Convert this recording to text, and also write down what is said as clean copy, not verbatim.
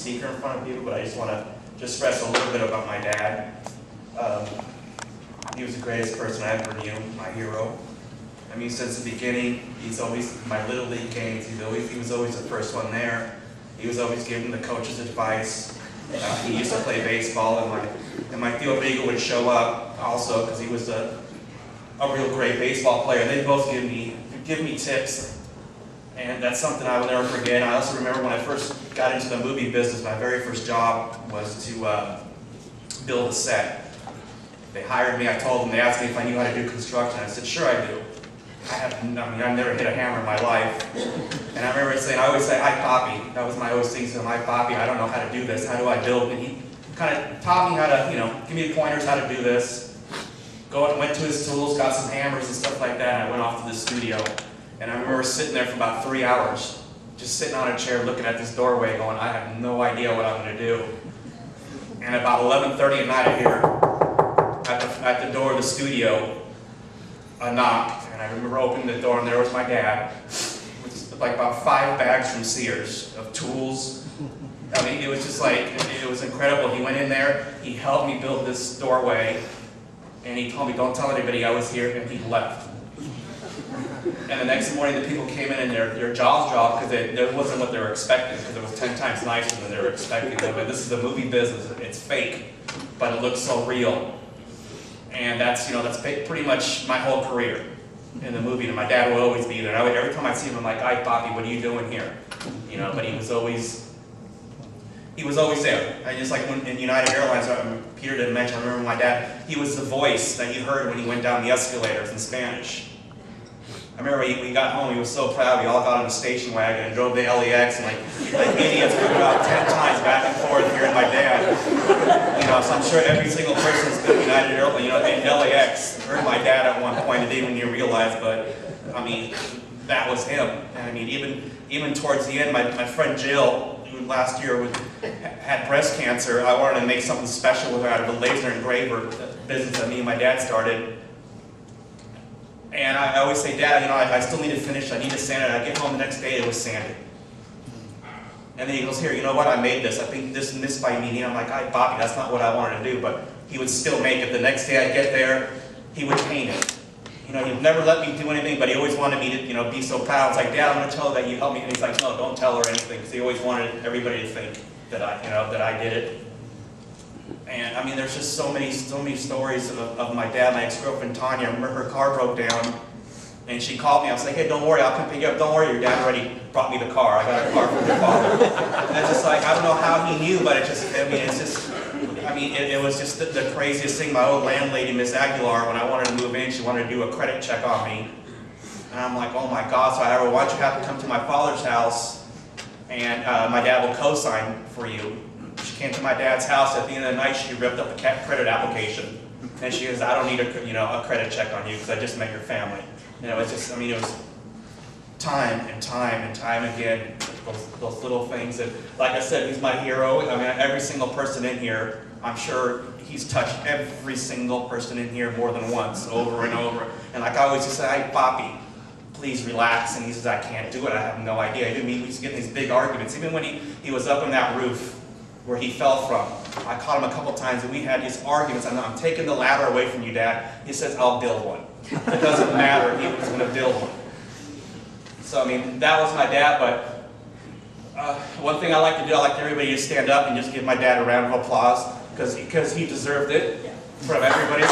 speaker in front of people, but I just want to just stress a little bit about my dad. He was the greatest person I ever knew, my hero. I mean, since the beginning, he's always, my Little League games, he was always the first one there. He was always giving the coaches advice. He used to play baseball, and my field leaguer would show up also, because he was a real great baseball player. And they'd both give me tips, and that's something I will never forget. I also remember when I first got into the movie business, my very first job was to build a set. They hired me, I told them, they asked me if I knew how to do construction. I said, sure I do. I've never hit a hammer in my life. And I remember saying, I always say, I copy. That was my always thing, so I copy, I don't know how to do this, how do I build? And he kind of taught me how to, give me pointers how to do this. Went to his tools, got some hammers and stuff like that, and I went off to the studio. And I remember sitting there for about 3 hours, just sitting on a chair looking at this doorway going, I have no idea what I'm going to do. And about 11:30 at night I hear, at the door of the studio, a knock, and I remember opening the door, and there was my dad, with like about 5 bags from Sears of tools. I mean, it was just like, it was incredible. He went in there, he helped me build this doorway, and he told me, don't tell anybody I was here, and he left. And the next morning, the people came in and their jaws dropped, because it wasn't what they were expecting, because it was 10 times nicer than they were expecting. But this is a movie business, it's fake, but it looks so real. And that's pretty much my whole career in the movie. And my dad would always be there. And every time I see him, I'm like, "Hi, Poppy, what are you doing here?" But he was always there. And just like when in United Airlines, Peter didn't mention. I remember my dad. He was the voice that you heard when he went down the escalators in Spanish. I remember we got home. He was so proud. We all got on the station wagon and drove the LAX, and like idiots, we went out 10 times back and forth hearing my dad. So I'm sure every single person that's been United Airlines, in LAX, heard my dad at one point and didn't even realize. But I mean, that was him. And I mean, even towards the end, my friend Jill, who last year had breast cancer, I wanted to make something special with her out of the laser engraver business that me and my dad started. And I always say, Dad, I still need to finish, I need to sand it. I get home the next day, it was sanded. And then he goes, here, you know what, I made this. I think this and this by me. And I'm like, Bobby, that's not what I wanted to do. But he would still make it. The next day I get there, he would paint it. He'd never let me do anything, but he always wanted me to, be so proud. It's like, Dad, I'm going to tell her that you helped me. And he's like, no, don't tell her anything. Because he always wanted everybody to think that I did it. And I mean, there's just so many stories of my dad. My ex-girlfriend Tanya, I remember her car broke down, and she called me. I was like, hey, don't worry, I'll come pick you up. Don't worry, your dad already brought me the car. I got a car from your father. And it's just like, I don't know how he knew, but it was just the craziest thing. My old landlady, Miss Aguilar, when I wanted to move in, she wanted to do a credit check on me. And I'm like, oh my God. So I why don't you have to come to my father's house, and my dad will co-sign for you. She came to my dad's house. At the end of the night, she ripped up the credit application, and she goes, "I don't need a credit check on you because I just met your family." It was time and time and time again, those little things that, like I said, he's my hero. I mean, every single person in here, I'm sure he's touched every single person in here more than once, over and over. And like I always just say, "Hey, Poppy, please relax." And he says, "I can't do it. I have no idea." We used to get in these big arguments. Even when he was up on that roof where he fell from, I caught him a couple times, and we had these arguments. I'm taking the ladder away from you, Dad. He says, "I'll build one." It doesn't matter. He was going to build one. So, I mean, that was my dad. But one thing I like to do, I like everybody to stand up and just give my dad a round of applause, because he deserved it from everybody.